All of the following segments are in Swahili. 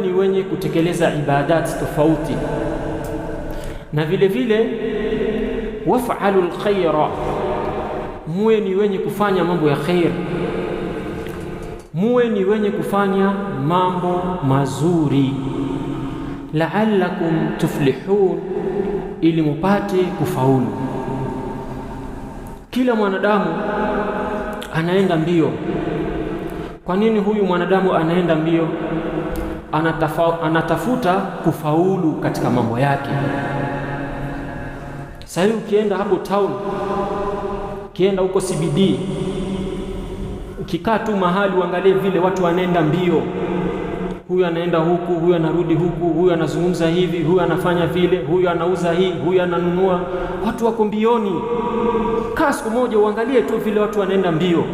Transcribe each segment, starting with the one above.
ni wenye kutekeleza ibadat tofauti, na vile vile waf'alu alkhaira, muwe ni wenye kufanya mambo ya khair, muwe ni wenye kufanya mambo mazuri, la'allakum tuflihun, ili mupate kufaulu. Kila mwanadamu anaenda mbio. Kwa nini huyu mwanadamu anaenda mbio? Anatafuta kufaulu katika mambo yake. Sasa ukienda hapo town, ukienda huko CBD, ukikaa tu mahali uangalie vile watu wanaenda mbio, huyu anaenda huku, huyu anarudi huku, huyu anazungumza hivi, huyu anafanya vile, huyu anauza hii, huyu ananunua, watu wako mbioni. Kaa siku moja uangalie tu vile watu wanaenda mbio.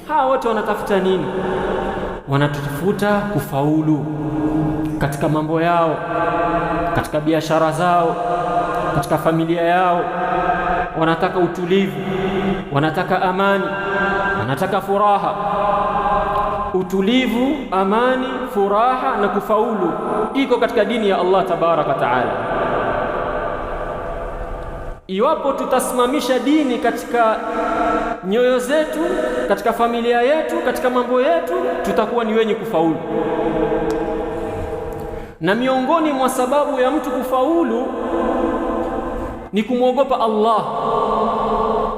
Hawa watu wanatafuta nini? Wanatafuta kufaulu katika mambo yao, katika biashara zao, katika familia yao. Wanataka utulivu, wanataka amani, wanataka furaha. Utulivu, amani, furaha na kufaulu iko katika dini ya Allah tabaraka taala. Iwapo tutasimamisha dini katika nyoyo zetu, katika familia yetu, katika mambo yetu, tutakuwa ni wenye kufaulu. Na miongoni mwa sababu ya mtu kufaulu ni kumwogopa Allah.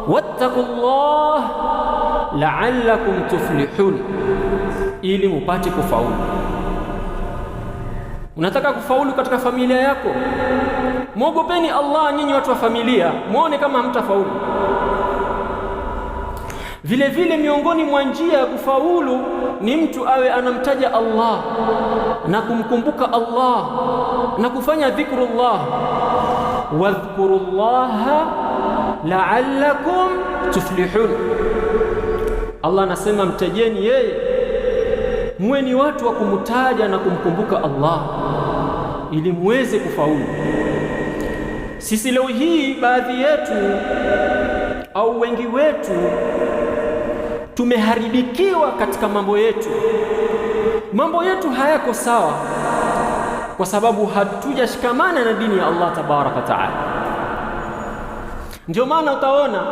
Wattaqullah la'allakum tuflihun, ili mupate kufaulu. Unataka kufaulu katika familia yako? Mwogopeni Allah nyinyi watu wa familia, muone kama hamtafaulu. Vile vile miongoni mwa njia ya kufaulu ni mtu awe anamtaja Allah na kumkumbuka Allah na kufanya dhikrullah. Wadhkurullaha la'allakum tuflihun. Allah anasema mtajeni yeye, muwe ni watu wa kumtaja na kumkumbuka Allah ili muweze kufaulu. Sisi leo hii baadhi yetu au wengi wetu tumeharibikiwa katika mambo yetu. Mambo yetu hayako sawa kwa sababu hatujashikamana na dini ya Allah tabaraka taala. Ndio maana utaona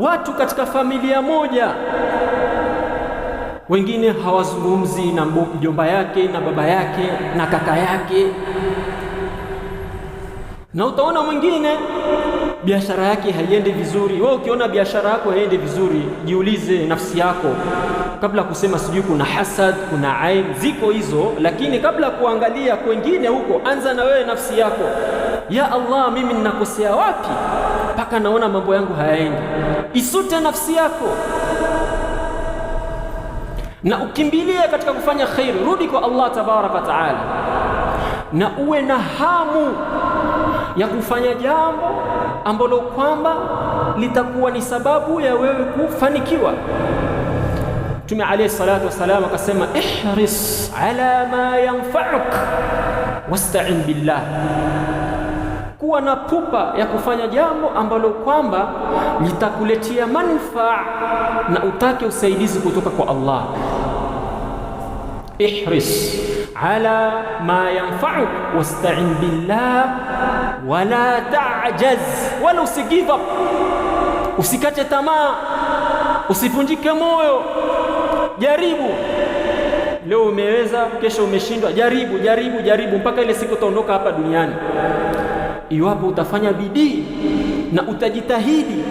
watu katika familia moja, wengine hawazungumzi na mjomba yake na baba yake na kaka yake, na utaona mwingine biashara yake haiendi vizuri. Wewe ukiona biashara yako haiendi vizuri, jiulize nafsi yako kabla kusema sijui kuna hasad, kuna ain, ziko hizo, lakini kabla kuangalia kwengine huko, anza na wewe nafsi yako. Ya Allah, mimi ninakosea wapi mpaka naona mambo yangu hayaendi? Isute nafsi yako na ukimbilie katika kufanya khair. Rudi kwa Allah tabaraka taala na uwe na hamu ya kufanya jambo ambalo kwamba litakuwa ni sababu ya wewe kufanikiwa. Mtume alayhi salatu wasalam akasema, ihris ala ma yanfa'uk wasta'in billah. Kuwa na pupa ya kufanya jambo ambalo kwamba litakuletea manufaa na utake usaidizi kutoka kwa Allah. Ihris ala ma yanfa'uk wasta'in billah wala ta'jaz, wala usigive up, usikate tamaa, usivunjike moyo. Jaribu. Leo umeweza, kesho umeshindwa. Jaribu, jaribu, jaribu mpaka ile siku utaondoka hapa duniani. Iwapo utafanya bidii na utajitahidi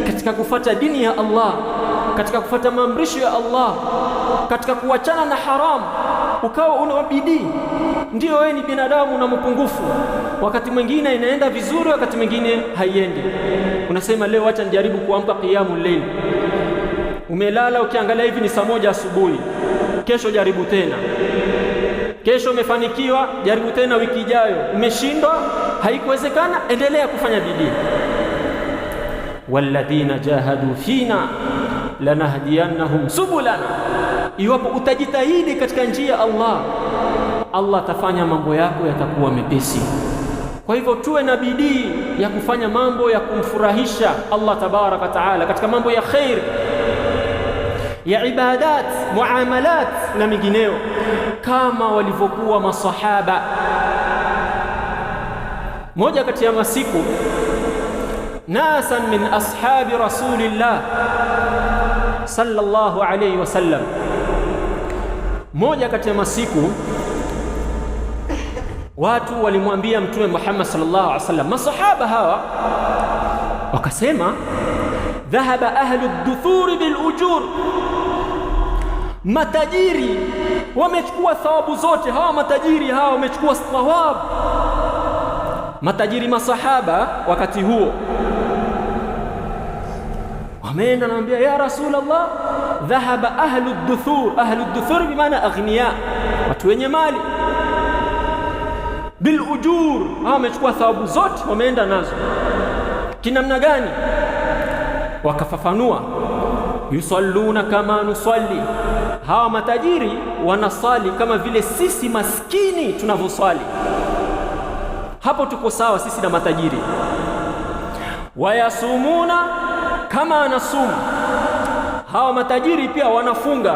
katika kufuata dini ya Allah, katika kufuata maamrisho ya Allah, katika kuachana na haramu, ukawa una bidii, ndio wewe ni binadamu na mpungufu. Wakati mwingine inaenda vizuri, wakati mwingine haiendi. Unasema leo acha nijaribu kuamka qiyamul layl. Umelala ukiangalia hivi ni saa 1 asubuhi. Kesho jaribu tena. Kesho umefanikiwa, jaribu tena wiki ijayo. Umeshindwa, haikuwezekana, endelea kufanya bidii. Walladhina jahadu fina lanahdiyannahum subulana. Iwapo utajitahidi katika njia ya Allah, Allah atafanya mambo yako yatakuwa mepesi. Kwa hivyo tuwe na bidii ya kufanya mambo ya kumfurahisha Allah tabaraka taala katika mambo ya khair. ya ibadat, muamalat na mingineo, kama walivyokuwa masahaba. Moja kati ya masiku, nasan min ashabi rasulillah sallallahu alayhi wasallam, moja kati ya masiku watu walimwambia Mtume Muhammad sallallahu alaihi wasallam, masahaba hawa wakasema, dhahaba ahlu ad-duthur bil ujur, matajiri wamechukua thawabu zote. Hawa matajiri hawa wamechukua thawabu. Matajiri masahaba wakati huo wameenda naambia, ya Rasulullah, dhahaba ahlu ad-duthur. Ahlu ad-duthur bimaana aghniya, watu wenye mali, bil ujur, hawa wamechukua thawabu zote, wameenda nazo. Kinamna gani? Wakafafanua, yusalluna kama nusalli, hawa matajiri wanasali kama vile sisi maskini tunavyosali. Hapo tuko sawa sisi na matajiri. Wayasumuna kama anasumu, hawa matajiri pia wanafunga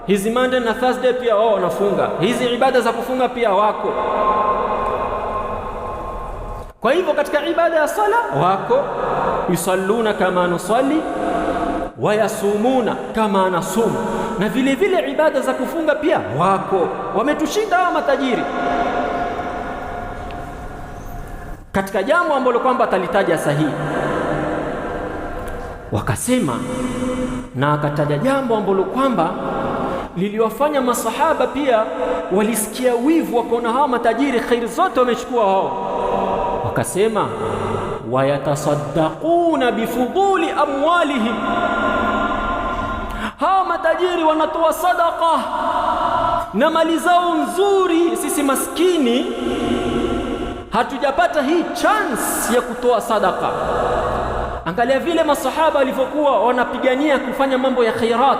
hizi Monday na Thursday, pia wao wanafunga hizi ibada za kufunga pia wako. Kwa hivyo katika ibada ya sala wako, yusalluna kama nusalli wayasumuna kama nasumu, na vile vile ibada za kufunga pia wako. Wametushinda hawa matajiri katika jambo ambalo kwamba atalitaja sahihi. Wakasema, na akataja jambo ambalo kwamba liliwafanya masahaba pia walisikia wivu, wakaona hawa matajiri khairi zote wamechukua wao. Wakasema, wayatasaddaquna bifuduli amwalihim, hawa matajiri wanatoa sadaqa na mali zao nzuri. Sisi maskini hatujapata hii chance ya kutoa sadaqa. Angalia vile masahaba walivyokuwa wanapigania kufanya mambo ya khairat.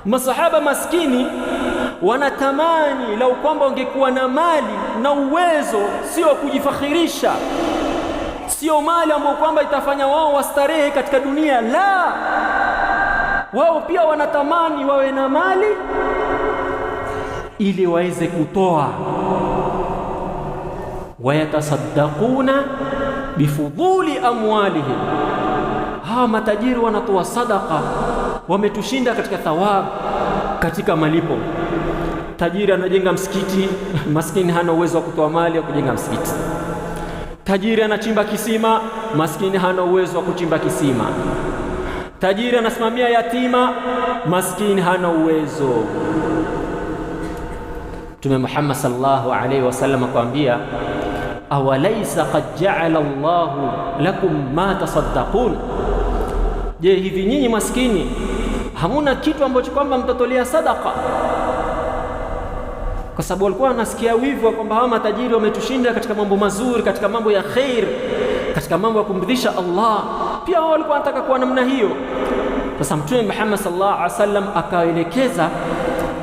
Masahaba maskini wanatamani lau kwamba wangekuwa na mali na uwezo, sio kujifakhirisha, sio mali ambayo kwamba itafanya wao wastarehe katika dunia, la, wao pia wanatamani wawe na mali ili waweze kutoa. Wayatasaddaquna bifuduli amwalihim, hawa matajiri wanatoa sadaqa, wametushinda katika thawabu, katika malipo. Tajiri anajenga msikiti, maskini hana uwezo wa kutoa mali ya kujenga msikiti. Tajiri anachimba kisima, maskini hana uwezo wa kuchimba kisima. Tajiri anasimamia yatima, maskini hana uwezo. Mtume Muhammad sallallahu alaihi wasallam akwambia, awalaysa qad ja'ala Allahu lakum ma tasaddaqun, je, hivi nyinyi maskini hamuna kitu ambacho kwamba mtatolea sadaqa? Kwa sababu walikuwa wanasikia wivu kwamba hawa matajiri wametushinda katika mambo mazuri, katika mambo ya khair, katika mambo ya kumridhisha Allah. Pia wao walikuwa wanataka kuwa namna hiyo. Sasa Mtume Muhammad sallallahu alaihi wasallam akaelekeza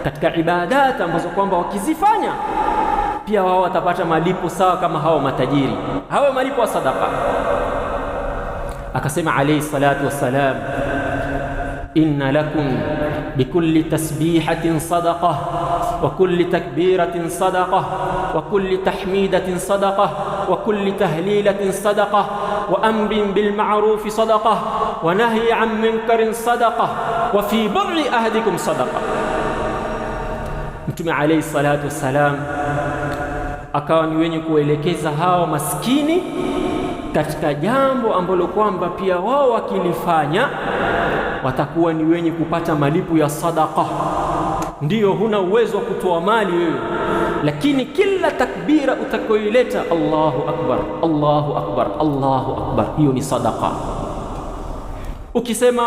katika ibadat ambazo kwamba wakizifanya pia wao watapata malipo sawa kama hao matajiri, hao malipo ya sadaqa. Akasema alayhi salatu wassalam, inna lakum bikulli tasbihatin sadaqah wa kulli takbiratin sadaqah wa kulli tahmidatin sadaqah wa kulli tahlilatin sadaqah wa amrin bil ma'ruf sadaqah wa nahyi 'an munkarin sadaqah wa fi bud'i ahadikum sadaqah. Mtume alayhi salatu wassalam akawa ni wenye kuelekeza hawa maskini katika jambo ambalo kwamba pia wao wakilifanya watakuwa ni wenye kupata malipo ya sadaqa. Ndiyo, huna uwezo wa kutoa mali wewe, lakini kila takbira utakayoileta, Allahu akbar, Allahu akbar, Allahu akbar, hiyo ni sadaqa. Ukisema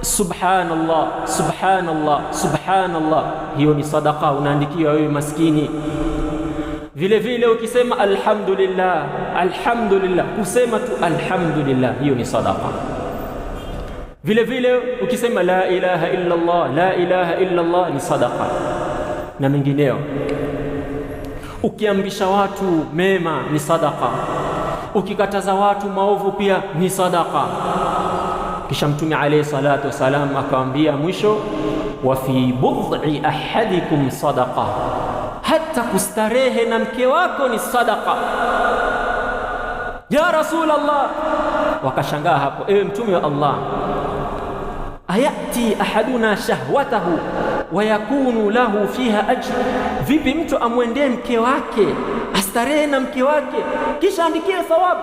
subhanallah, subhanallah, subhanallah, hiyo ni sadaqa, unaandikiwa wewe maskini. Vile vile ukisema alhamdulillah, alhamdulillah, kusema tu alhamdulillah, hiyo ni sadaqa. Vile vile ukisema la ilaha illa Allah, la ilaha illa Allah, ni sadaqa na mengineo. Ukiamrisha watu mema ni sadaqa, ukikataza watu maovu pia ni sadaqa. Kisha Mtume alayhi salatu wasalam akamwambia mwisho, wa fi bud'i ahadikum sadaqa, hata kustarehe na mke wako ni sadaqa. Ya Rasulullah, wakashangaa hapo, ewe Mtume wa Allah, ayati ahaduna shahwatahu wa yakunu lahu fiha ajr, vipi mtu amwendee mke wake astarehe na mke wake kisha andikie thawabu?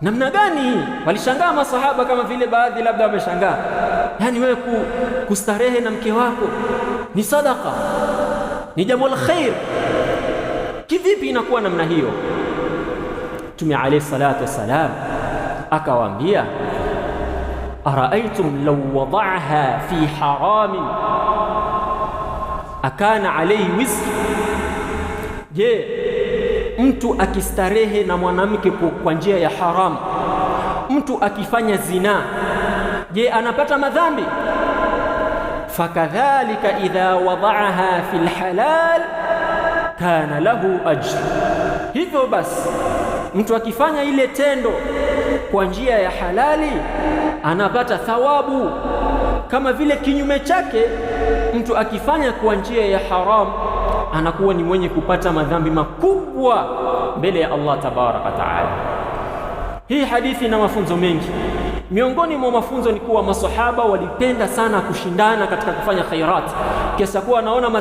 Namna gani? Walishangaa masahaba, kama vile baadhi labda wameshangaa, yani wewe kustarehe na mke wako ni sadaqa, ni jambo la khair, kivipi inakuwa namna hiyo? Mtume alayhi salatu wassalam akawaambia, araaitum law wada'aha fi haramin akana alayhi wizr, je, mtu akistarehe na mwanamke kwa njia ya haram, mtu akifanya zina, je, anapata madhambi? Fakadhalika idha wada'aha fil halal kana lahu ajr, hivyo basi mtu akifanya ile tendo kwa njia ya halali anapata thawabu, kama vile kinyume chake mtu akifanya kwa njia ya haram anakuwa ni mwenye kupata madhambi makubwa mbele ya Allah tabaraka taala. Hii hadithi ina mafunzo mengi. Miongoni mwa mafunzo ni kuwa masahaba walipenda sana kushindana katika kufanya khairat, kiasi kuwa naona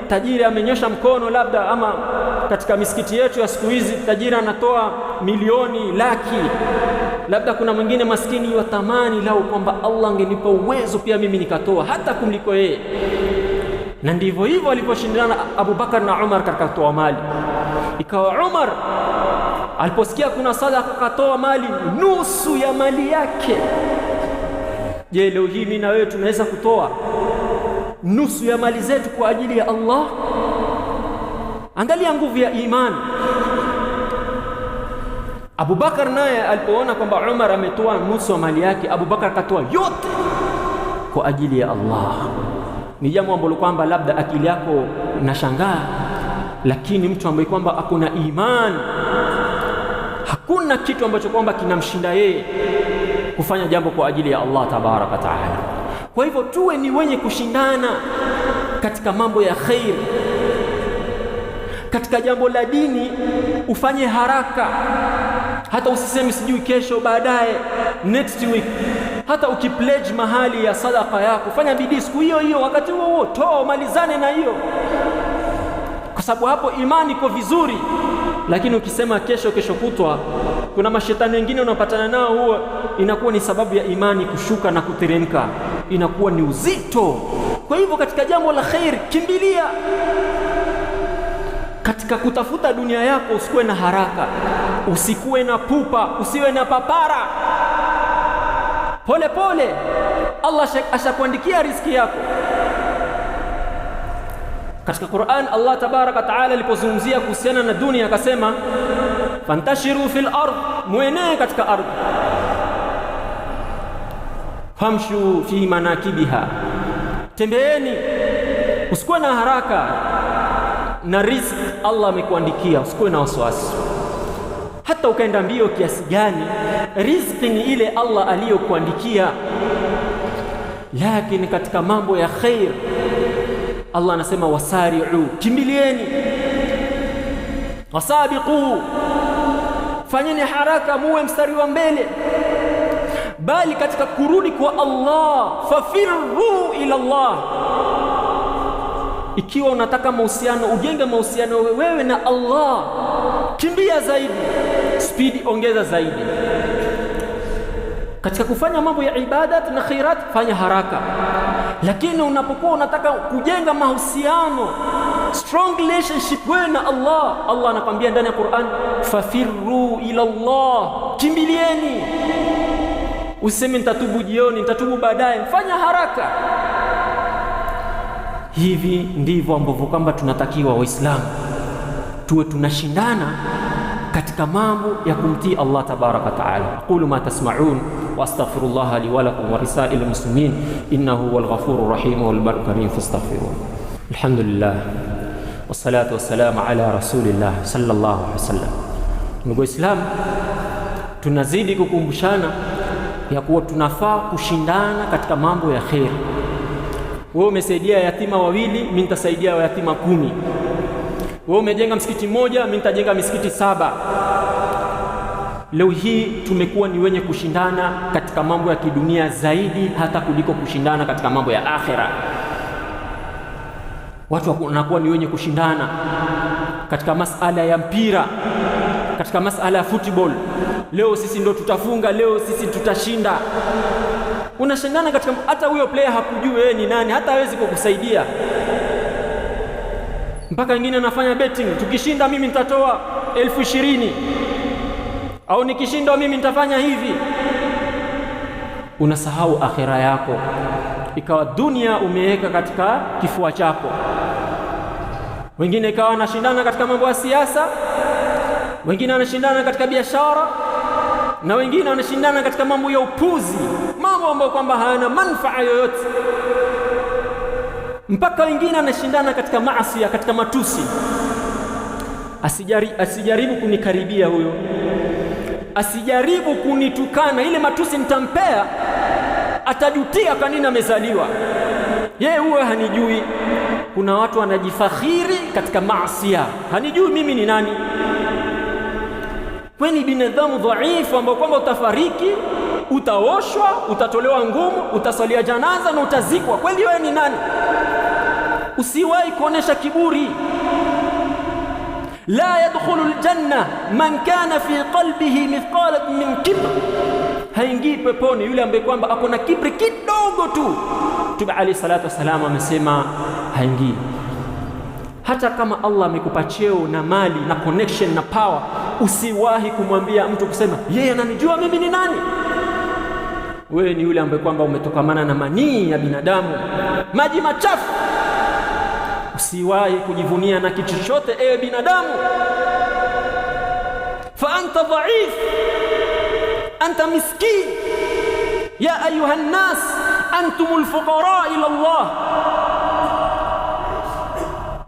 tajiri amenyosha mkono labda, ama katika misikiti yetu ya siku hizi tajiri anatoa milioni, laki, labda kuna mwingine maskini wa tamani lau kwamba Allah angenipa uwezo pia mimi nikatoa hata kumliko yeye. Na ndivyo hivyo waliposhindana Abu Bakar na Umar katika kutoa mali. Ikawa Umar aliposikia kuna sadaka akatoa mali, nusu ya mali yake. Je, leo hii mimi na wewe tunaweza kutoa nusu ya mali zetu kwa ajili ya Allah? Angalia nguvu ya imani. Abu Bakar naye alipoona kwamba Umar ametoa nusu ya mali yake, Abu Bakar akatoa yote kwa ajili ya Allah. Ni jambo ambalo kwamba labda akili yako inashangaa, lakini mtu ambaye kwamba akuna imani, hakuna kitu ambacho kwamba kinamshinda yeye kufanya jambo kwa ajili ya Allah tabaraka taala. Kwa hivyo tuwe ni wenye kushindana katika mambo ya khair. Katika jambo la dini ufanye haraka, hata usiseme sijui kesho, baadaye, next week. Hata ukipledge mahali ya sadaka yako, fanya bidii siku hiyo hiyo, wakati huo toa, malizane na hiyo, kwa sababu hapo imani iko vizuri. Lakini ukisema kesho kutwa, kuna mashetani wengine unapatana nao, huo inakuwa ni sababu ya imani kushuka na kuteremka, inakuwa ni uzito. Kwa hivyo katika jambo la khair kimbilia. Katika kutafuta dunia yako usikuwe na haraka, usikuwe na pupa, usiwe na papara. Pole pole, Allah ashakuandikia riziki yako. Katika Qur'an Allah tabaraka taala alipozungumzia kuhusiana na dunia akasema, fantashiru fil ardh, muenee katika ardhi, famshu fi manakibiha, tembeeni, usikuwe na haraka na riziki Allah amekuandikia, usikuwe na wasiwasi. Hata ukaenda mbio kiasi gani, riziki ni ile Allah aliyokuandikia. Lakini katika mambo ya khair Allah anasema wasari'u, kimbilieni, wasabiqu, fanyeni haraka, muwe mstari wa mbele. Bali katika kurudi kwa Allah, fafirru ila Allah. Ikiwa unataka mahusiano, ujenge mahusiano wewe na Allah, kimbia zaidi, speed ongeza zaidi. Katika kufanya mambo ya ibadat na khairat fanya haraka. Lakini unapokuwa unataka kujenga mahusiano, strong relationship wewe na Allah, Allah anakuambia ndani ya Qur'an, fafirru ila Allah, kimbilieni. Useme nitatubu jioni, nitatubu baadaye, fanya haraka. Hivi ndivyo ambavyo kwamba tunatakiwa Waislamu tuwe tunashindana katika mambo ya kumtii Allah tabaraka taala. Aqulu ma tasma'un wa astaghfirullah li wa lakum wa lisa'il muslimin innahu huwal ghafurur rahim wal barru karim fastaghfiruh. Alhamdulillah wassalatu wassalamu ala rasulillah sallallahu alaihi wasallam. Ndugu Waislamu, tunazidi kukumbushana ya kuwa tunafaa kushindana katika mambo ya kheri. Wewe umesaidia yatima 2, mimi nitasaidia yatima 10. Wewe umejenga msikiti mmoja, mimi nitajenga misikiti 7. Leo hii tumekuwa ni wenye kushindana katika mambo ya kidunia zaidi hata kuliko kushindana katika mambo ya akhera. Watu wanakuwa ni wenye kushindana katika masala ya mpira, katika masala ya football. Leo sisi ndo tutafunga, leo sisi tutashinda. Unashindana katika, hata huyo player hakujui wewe ni nani, hata hawezi kukusaidia. Mpaka wengine anafanya betting, tukishinda mimi nitatoa 20,000 au nikishinda mimi nitafanya hivi. Unasahau akhira yako, ikawa dunia umeweka katika kifua chako. Wengine ikawa wanashindana katika mambo ya siasa, wengine wanashindana katika biashara, na wengine wanashindana katika mambo ya upuzi, mambo ambayo kwamba hayana manufaa yoyote. Mpaka wengine wanashindana katika maasi, katika matusi. Asijaribu kunikaribia huyo, asijaribu kunitukana. Ile matusi nitampea, atajutia kwa nini amezaliwa. Yeye huyo hanijui. Kuna watu wanajifakhiri katika maasi, hanijui mimi ni nani. Kweni binadamu dhaifu ambao kwamba utafariki, utaoshwa, utatolewa ngumu, utasalia janaza na utazikwa. Kweli wewe ni nani? Usiwahi kuonesha kiburi. La yadkhulu aljanna man kana fi qalbihi mithqalat min kibr, haingii peponi yule ambaye kwamba ako na kibri kidogo tu. Mtume alayhi salatu wasalam amesema haingii. Hata kama Allah amekupa cheo na mali na connection na power, usiwahi kumwambia mtu kusema yeye ananijua mimi ni nani. Wewe ni yule ambaye kwamba umetokamana na manii ya binadamu, maji machafu. Usiwahi kujivunia na kitu chochote ewe binadamu. Fa anta dhaif, anta miskin. Ya ayuha nnas antumul fuqara ila Allah.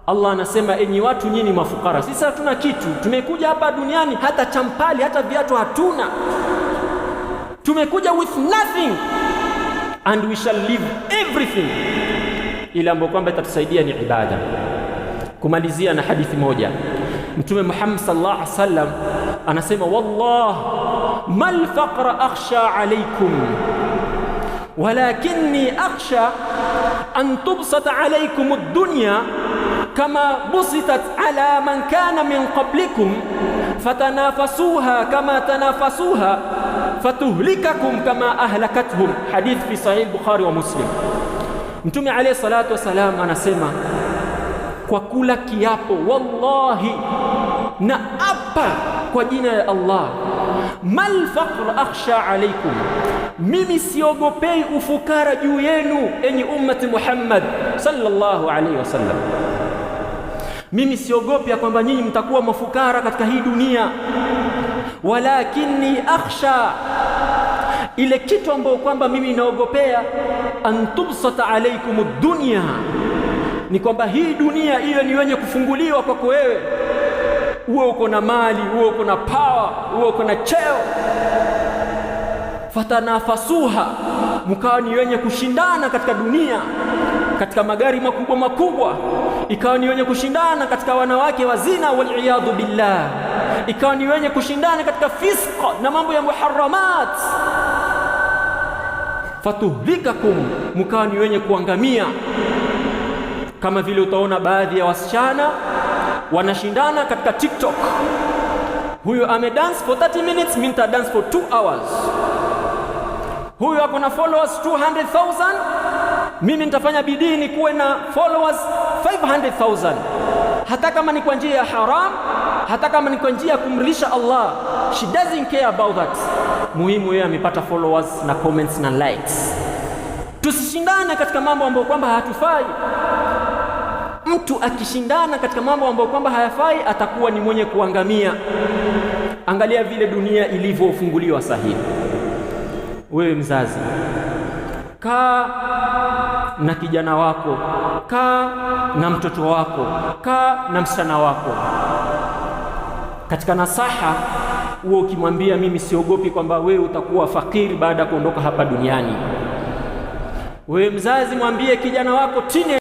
Allah anasema enyi watu nyinyi mafukara. Sisi hatuna kitu, tumekuja hapa duniani hata champali hata viatu hatuna. Tumekuja with nothing and we shall leave everything. Ile ambayo kwamba itatusaidia ni ibada. Kumalizia na hadithi moja, Mtume Muhammad sallallahu alaihi wasallam anasema wallah mal faqra akhsha alaykum walakinni akhsha an tubsata alaykum ad-dunya kama busitat ala man kana min qablikum fatanafasuha kama tanafasuha fatuhlikakum kama ahlakathum. Hadith fi sahih Bukhari wa Muslim. Mtume alayhi salatu wasalam anasema kwa kula kiapo, wallahi na apa kwa jina la Allah, mal faqr akhsha alaykum, mimi siogopei ufukara juu yenu enyi ummati Muhammad sallallahu alayhi wasallam. Mimi siogopi kwamba nyinyi mtakuwa mafukara katika hii dunia, walakinni akhsha, ile kitu ambayo kwamba mimi naogopea, antubsata alaykum ad-dunya, ni kwamba hii dunia iwe ni wenye kufunguliwa kwako wewe, uwe uko na mali, uwe uko na power, uwe uko na cheo, fatanafasuha, mkawa ni wenye kushindana katika dunia, katika magari makubwa makubwa, ikawa ni wenye kushindana katika wanawake wa zina, waliyadhu billah, ikawa ni wenye kushindana katika fisqa na mambo ya muharramat, fatuhlikakum, mkawa ni wenye kuangamia. Kama vile utaona baadhi ya wasichana wanashindana katika TikTok, huyo amedance for 30 minutes, mimi nita dance for 2 hours. Huyo ako na followers 200,000, mimi nitafanya bidii ni kuwe na followers 500,000. Hata kama ni kwa njia ya haram, hata kama ni kwa njia ya kumridhisha Allah, she doesn't care about that. Muhimu yeye amepata followers na comments na likes. Tusishindane katika mambo ambayo kwamba hayatufai. Mtu akishindana katika mambo ambayo kwamba hayafai atakuwa ni mwenye kuangamia. Angalia vile dunia ilivyofunguliwa sahihi. Wewe mzazi, kaa na kijana wako, kaa na mtoto wako, kaa na msichana wako. Katika nasaha wewe ukimwambia mimi siogopi kwamba wewe utakuwa fakiri baada ya kuondoka hapa duniani. Wewe mzazi mwambie kijana wako